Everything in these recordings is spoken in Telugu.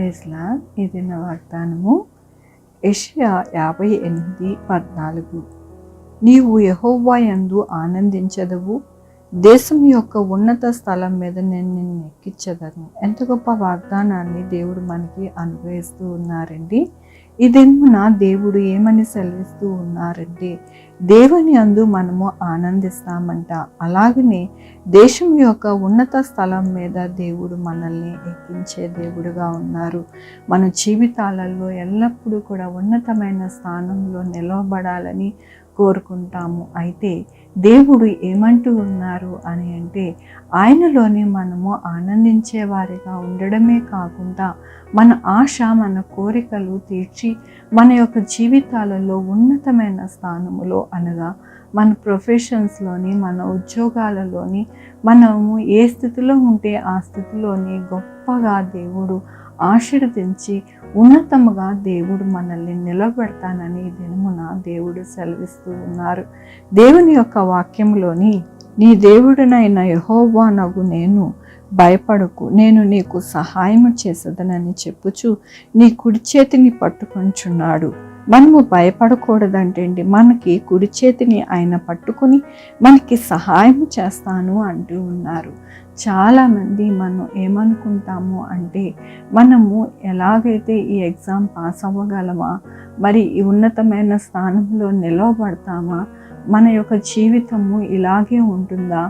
ప్రైజ్లా ఇది నా వాగ్దానము. యెషయా 58:14. నీవు యెహోవా యందు ఆనందించదవు, దేశం యొక్క ఉన్నత స్థలం మీద నేను నిన్ను ఎక్కించదను. ఎంత గొప్ప వాగ్దానాన్ని దేవుడు మనకి అనుగ్రహిస్తూ ఉన్నారండి. ఈ దినమున దేవుడు ఏమని సెలవిస్తూ ఉన్నారంటే, దేవుని అందు మనము ఆనందిస్తామంట. అలాగనే దేశం యొక్క ఉన్నత స్థలం మీద దేవుడు మనల్ని ఎక్కించే దేవుడుగా ఉన్నారు. మన జీవితాలలో ఎల్లప్పుడూ కూడా ఉన్నతమైన స్థానంలో నిలవబడాలని కోరుకుంటాము. అయితే దేవుడు ఏమంటూ ఉన్నారు అని అంటే, ఆయనలోని మనము ఆనందించే వారిగా ఉండడమే కాకుండా మన ఆశ, మన కోరికలు తీర్చి మన యొక్క జీవితాలలో ఉన్నతమైన స్థానములో అనగా మన ప్రొఫెషన్స్లోని, మన ఉద్యోగాలలోని మనము ఏ స్థితిలో ఉంటే ఆ స్థితిలోని గొప్పగా దేవుడు ఆశీర్వదించి ఉన్నతముగా దేవుడు మనల్ని నిలబెడతానని దినమున దేవుడు సెలవిస్తూ ఉన్నారు. దేవుని యొక్క వాక్యంలోని, నీ దేవుడినైన యెహోవానగు నేను భయపడకు, నేను నీకు సహాయము చేసేదనని చెప్పుచు నీ కుడి చేతిని పట్టుకొంచున్నాడు. మనము భయపడకూడదంటే మనకి కుడి చేతిని ఆయన పట్టుకుని మనకి సహాయం చేస్తాను అంటూ ఉన్నారు. చాలామంది మనం ఏమనుకుంటాము అంటే, మనము ఎలాగైతే ఈ ఎగ్జామ్ పాస్ అవ్వగలమా, మరి ఈ ఉన్నతమైన స్థానంలో నిలవబడతామా, మన యొక్క జీవితము ఇలాగే ఉంటుందా,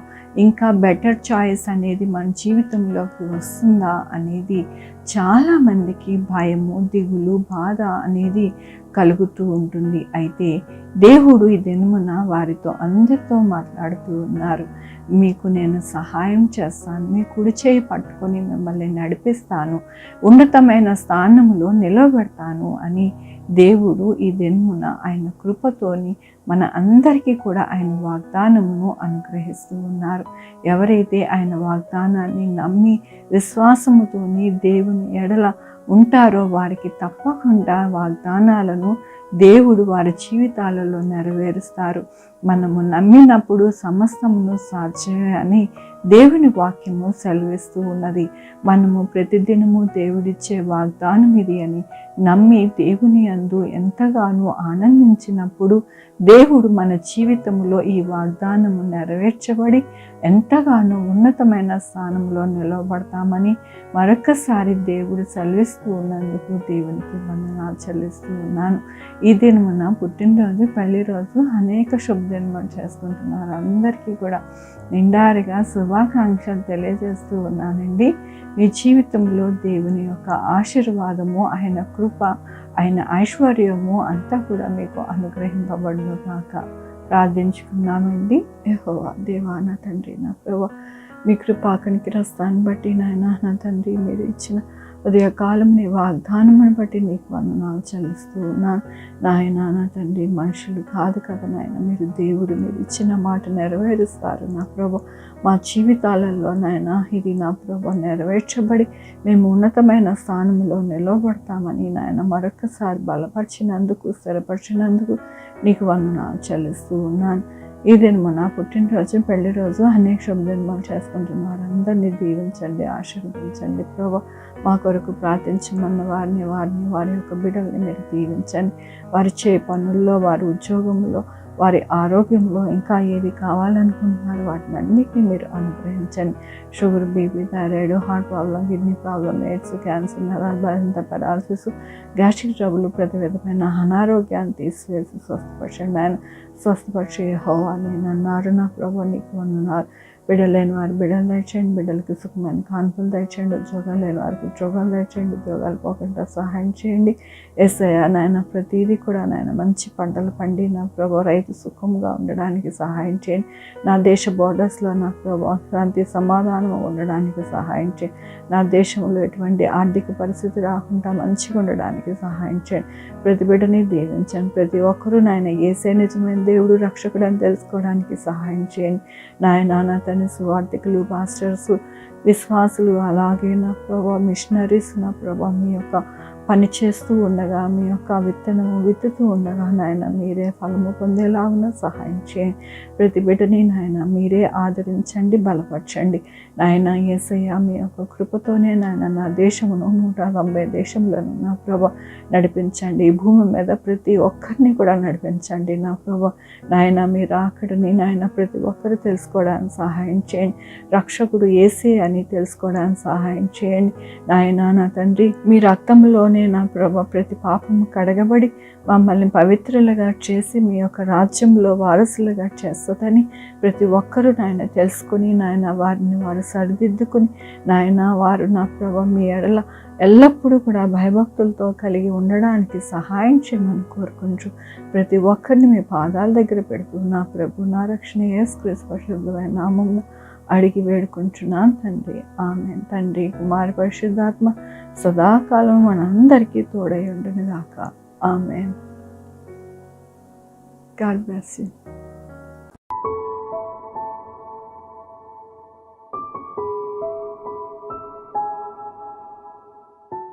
ఇంకా బెటర్ చాయిస్ అనేది మన జీవితంలోకి వస్తుందా అనేది చాలామందికి భయము, దిగులు, బాధ అనేది కలుగుతూ ఉంటుంది. అయితే దేవుడు ఈ దినమున వారితో అందరితో మాట్లాడుతూ ఉన్నారు. మీకు నేను సహాయం చేస్తాను, మీ కుడి చేయి పట్టుకొని మిమ్మల్ని నడిపిస్తాను, ఉన్నతమైన స్థానంలో నిలబెడతాను అని దేవుడు ఈ దినమున ఆయన కృపతోని మన అందరికీ కూడా ఆయన వాగ్దానమును అనుగ్రహిస్తూ ఉన్నారు. ఎవరైతే ఆయన వాగ్దానాన్ని నమ్మి విశ్వాసముతోని దేవుని ఎడల ఉంటారో వారికి తప్పకుండా వాగ్దానాలను దేవుడు వారి జీవితాలలో నెరవేరుస్తారు. మనము నమ్మినప్పుడు సమస్తమును సాధ్యమే అని దేవుని వాక్యము సెలవిస్తూ ఉన్నది. మనము ప్రతిదినము దేవుడిచ్చే వాగ్దానం ఇది అని నమ్మి దేవుని యందు ఎంతగానో ఆనందించినప్పుడు దేవుడు మన జీవితంలో ఈ వాగ్దానము నెరవేర్చబడి ఎంతగానో ఉన్నతమైన స్థానంలో నిలవబడతామని మరొకసారి దేవుడు సెలవిస్తూ ఉన్నందుకు దేవునికి వందనాలు చెల్లిస్తూ ఉన్నాను. ఈ దినమున పుట్టినరోజు, పెళ్లి రోజు, అనేక శుభదినములు చేసుకుంటున్నారు. అందరికీ కూడా నిండారుగా శుభాకాంక్షలు తెలియజేస్తూ ఉన్నానండి. మీ జీవితంలో దేవుని యొక్క ఆశీర్వాదము, ఆయన కృప, ఆయన ఐశ్వర్యము అంతా కూడా మీకు అనుగ్రహింపబడును కాక. ప్రార్థించుకున్నామండి. యెహోవా దేవా, నా తండ్రి, నా ప్రభువా, మీ కృపా కనికరస్తాన్ని బట్టి నాయన, నా తండ్రి, మీరు ఇచ్చిన ఉదయకాలం నీ వాగ్దానమును బట్టి నీకు వందనాలు చెల్లిస్తూ ఉన్నాను. నాయన, నా తండ్రి, మనుషులు కాదు కదా నాయన, మీరు దేవుడు, మీరు ఇచ్చిన మాట నెరవేరుస్తారు నా ప్రభు. మా జీవితాలలో నాయన ఇది నా ప్రభు నెరవేర్చబడి మేము ఉన్నతమైన స్థానంలో నిలవబడతామని నాయన మరొకసారి బలపరిచినందుకు, స్థిరపరిచినందుకు నీకు వందనాలు చెల్లిస్తూ ఉన్నాను. ఈ దినము నా పుట్టినరోజు, పెళ్లి రోజు, అనేక శుభదినములు చేసుకుంటున్నారు. అందరినీ దీవించండి, ఆశీర్వదించండి ప్రభు. మా కొరకు ప్రార్థించమన్న వారిని వారి యొక్క బిడ్డల్ని మీరు దీవించండి. వారి చే పనుల్లో, వారి ఉద్యోగంలో, వారి ఆరోగ్యంలో ఇంకా ఏది కావాలనుకుంటున్నారో వాటిని అన్నిటినీ మీరు అనుగ్రహించండి. Sugar, BP, thyroid, heart problem, kidney problem, AIDS, cancer, నరాల పెరాలసిస్, గ్యాస్ట్రిక్ ట్రబుల్, ప్రతి విధమైన అనారోగ్యాన్ని తీసివేసి స్వస్థపరచండి. ఆయన స్వస్థపరిచి యెహోవా నేను అన్నారు నా ప్రభు, నీకు వందనాలు. బిడ్డలు లేని వారు బిడ్డలు దయచేయండి, బిడ్డలకి సుఖమైన కాన్పులు దయచేయండి, ఉద్యోగాలు లేని వారికి ఉద్యోగాలు దయచేయండి, ఉద్యోగాలు పోకుండా సహాయం చేయండి. యేసయ్యా నాయన, ప్రతిదీ కూడా నాయన మంచి పంటలు పండి నా ప్రభు రైతు సుఖంగా ఉండడానికి సహాయం చేయండి. నా దేశ బోర్డర్స్లో నా ప్రభు శాంతి సమాధానం ఉండడానికి సహాయం చేయండి. నా దేశంలో ఎటువంటి ఆర్థిక పరిస్థితి రాకుండా మంచిగా ఉండడానికి సహాయం చేయండి. ప్రతి బిడ్డని దీవించండి. ప్రతి ఒక్కరూ నాయన యేసే నిజమైన దేవుడు, రక్షకుడు అని తెలుసుకోవడానికి సహాయం చేయండి. నాయన, నా తండ్రి, సువార్థికులు, పాస్టర్స్, విశ్వాసులు, అలాగే నా ప్రభా మిషనరీస్, నా ప్రభా మీ యొక్క పని చేస్తూ ఉండగా, మీ యొక్క విత్తనము విత్తుతూ ఉండగా నాయన మీరే ఫలము పొందేలాగున సహాయం చేయండి. ప్రతి బిడ్డని నాయన మీరే ఆదరించండి, బలపరచండి. నాయన యేసయ్య మీ యొక్క కృపతోనే నాయన నా దేశమును 190 దేశంలోను నా ప్రభ నడిపించండి. ఈ భూమి మీద ప్రతి ఒక్కరిని కూడా నడిపించండి నా ప్రభ. నాయన మీరు అక్కడిని నాయన ప్రతి ఒక్కరు తెలుసుకోవడానికి సహాయం చేయండి. రక్షకుడు యేసే అని తెలుసుకోవడానికి సహాయం చేయండి. నాయన నా తండ్రి మీ రక్తంలోనే నా ప్రభ ప్రతి పాపము కడగబడి మమ్మల్ని పవిత్రులుగా చేసి మీ యొక్క రాజ్యంలో వారసులుగా చేస్తుందని ప్రతి ఒక్కరూ నాయన తెలుసుకుని నాయన వారిని వారు సరిదిద్దుకుని నాయన వారు నా ప్రభ మీ ఎడల ఎల్లప్పుడూ కూడా భయభక్తులతో కలిగి ఉండడానికి సహాయం చేయమని కోరుకుంటూ ప్రతి ఒక్కరిని మీ పాదాల దగ్గర పెడుతూ నా ప్రభు నా రక్షణ యేసుక్రీస్తు పరిశుద్ధమైన నామమున అడిగి వేడుకుంటున్నాను తండ్రి. ఆమేన్. తండ్రి, కుమారి, పరిశుద్ధాత్మ సదాకాలం మనందరికీ తోడై ఉండును గాక. ఆమేన్. God bless you.